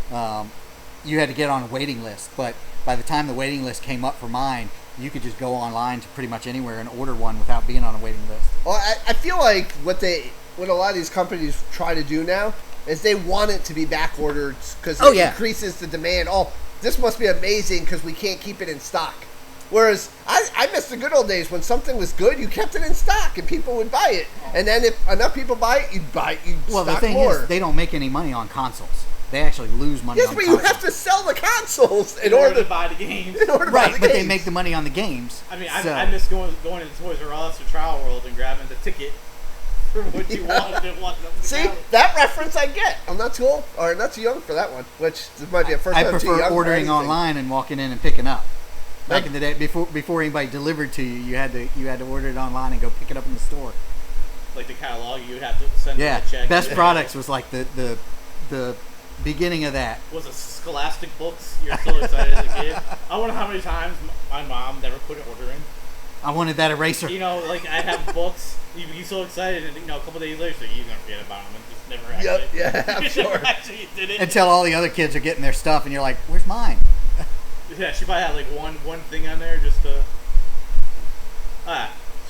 you had to get on a waiting list. But by the time the waiting list came up for mine, you could just go online to pretty much anywhere and order one without being on a waiting list. Well, I feel like what a lot of these companies try to do now is they want it to be back ordered because it increases the demand. Oh, this must be amazing because we can't keep it in stock. Whereas I miss the good old days when something was good, you kept it in stock and people would buy it. And then if enough people buy it, you'd buy it. Well, stock the thing more. is, they don't make any money on consoles. They actually lose money on consoles. Yes, but you have to sell the consoles in order to buy the games. Right, but they make the money on the games. I mean, I miss going to Toys R Us or Trial World and grabbing the ticket for what you wanted and wanted them to See, count. that reference I get. I'm not too old or not too young for that one, which this might be a first I time too prefer young for ordering anything. online and walking in and picking up. Back in the day, before anybody delivered to you, you had to order it online and go pick it up in the store. Like the catalog, you would have to send Yeah, them a check. Best Products was like the beginning of that. Was it Scholastic books? You're so excited as a kid. I wonder how many times my mom never put an order in. I wanted that eraser. You know, like I have books. You'd be so excited, and a couple days later, so you're gonna forget about them and just never actually. Yep, yeah, I'm you sure. never actually did it. Until all the other kids are getting their stuff, and you're like, "Where's mine?" Yeah, she probably had like one thing on there just to.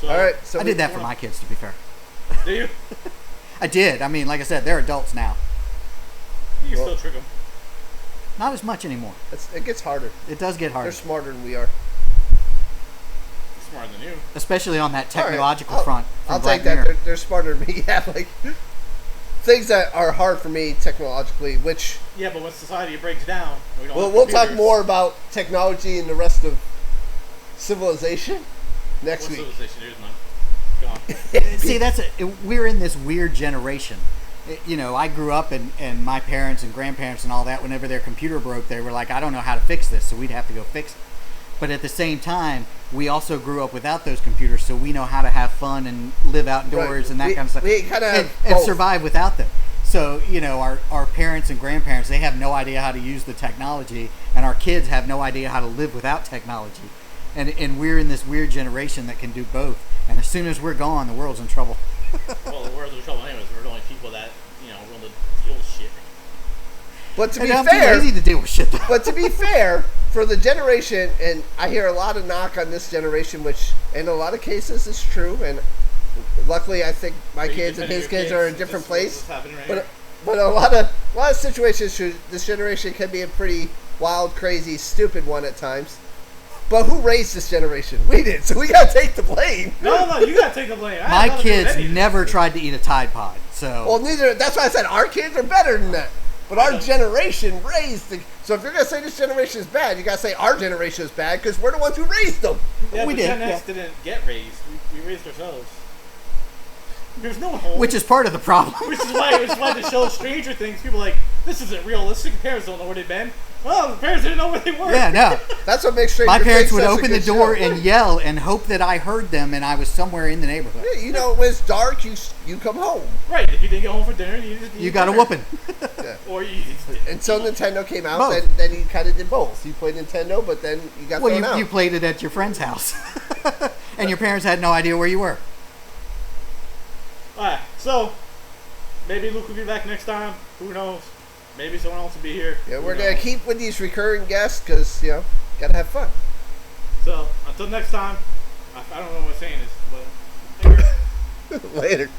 So All right, so I did that for my kids, to be fair. Do you? I did. I mean, like I said, they're adults now. You can still trick them. Not as much anymore. It gets harder. It does get harder, They're smarter than we are. Smarter than you. especially on that All right, technological front. I'll from take Black that. Mirror. They're smarter than me. Yeah, like things that are hard for me technologically, which Yeah, but when society breaks down, we don't. have we'll talk computers. more about technology and the rest of civilization next What's week. civilization? There's none. Gone. See, we're in this weird generation. I grew up and my parents and grandparents and all that, whenever their computer broke, they were like, I don't know how to fix this, so we'd have to go fix it. But at the same time, we also grew up without those computers, so we know how to have fun and live outdoors Right. and that kind of stuff. We kind of and survive without them. So, our parents and grandparents, they have no idea how to use the technology, and our kids have no idea how to live without technology. And we're in this weird generation that can do both. And as soon as we're gone, the world's in trouble. Well, the world's in trouble anyways. We're the only people that willing to deal with shit. But to be I'm fair, too lazy to deal with shit. but to be fair, for the generation, and I hear a lot of knock on this generation, which in a lot of cases is true, and luckily I think my Are you kids and defending his your kids are in a kids? different This is place. what's happening right But here. but a lot of situations, this generation can be a pretty wild, crazy, stupid one at times. But who raised this generation? We did, so we gotta take the blame. No, you gotta take the blame. I My had nothing to do with kids any of this. never tried to eat a Tide Pod. So Well, neither. That's why I said our kids are better than that. But our generation raised the. So if you're gonna say this generation is bad, you gotta say our generation is bad because we're the ones who raised them. Yeah, we but did, Gen X didn't get raised. We raised ourselves. There's no one home. which is part of the problem. Which is why the show Stranger Things, people are like, this isn't realistic. Parents don't know where they've been. Well, the parents didn't know where they were. Yeah, no. That's what makes Stranger My parents Things would such a open the good door show. and yell and hope that I heard them and I was somewhere in the neighborhood. Yeah, when it's dark, you come home. Right, if you didn't get home for dinner, you just You got a whooping. Yeah. Or you just didn't. Until Nintendo came out, Both. then you kind of did both. You played Nintendo, but then you got Well, thrown out. you played it at your friend's house. And your parents had no idea where you were. Alright, so, maybe Luke will be back next time. Who knows? Maybe someone else will be here. Yeah, Who we're gonna knows? keep with these recurring guests because gotta have fun. So, until next time, I don't know what I'm saying is, but... Later.